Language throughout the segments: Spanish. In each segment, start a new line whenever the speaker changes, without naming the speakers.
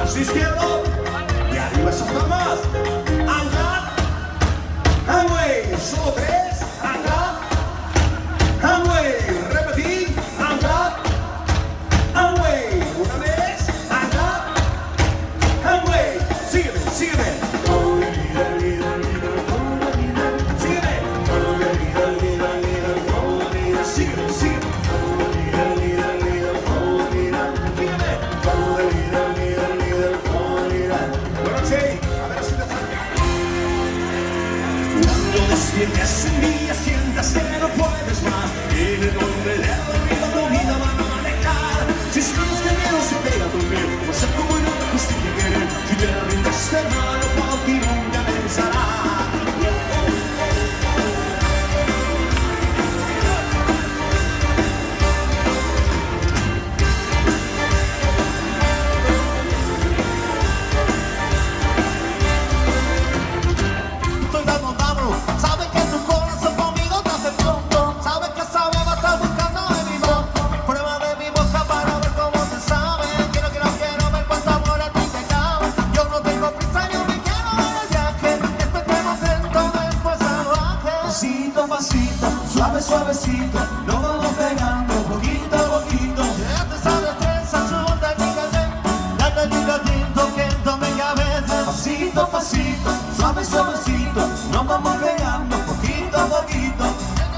brazo izquierdo y arriba esas palmas. Anda, Hanway, solo 3, anda, Hanway, repetir, anda, Hanway, una vez, anda, Hanway, sígueme, sígueme. Sígueme, sígueme. Cuando despiertes un día sientas que no puedes más, en el nombre de la tu vida va a manejar. Si sientes que el miedo se pega a tu piel, vas a como no te justicia querer. Si te rindes de mano, por ti nunca pensará. Pasito, pasito, suave, suavecito, nos vamos pegando poquito a poquito. Ya te sabes tres azul, toquendo mi cabeza. Pasito, pasito, suave, suavecito, nos vamos pegando poquito a poquito.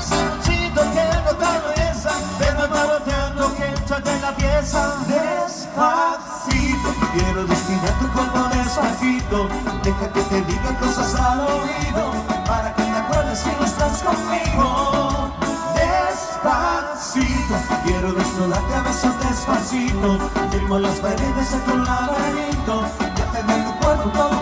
Saborcito que no te cabeza, pero taroteando que entraste en la pieza. Despacito, quiero destinar tu cuerpo despacito. Deja que te diga cosas al oído, para que te acuerdes que no estás conmigo. Despacito, quiero destrozarte a besos despacito. Firmo las paredes de tu laberinto, y hacer de tu cuerpo todo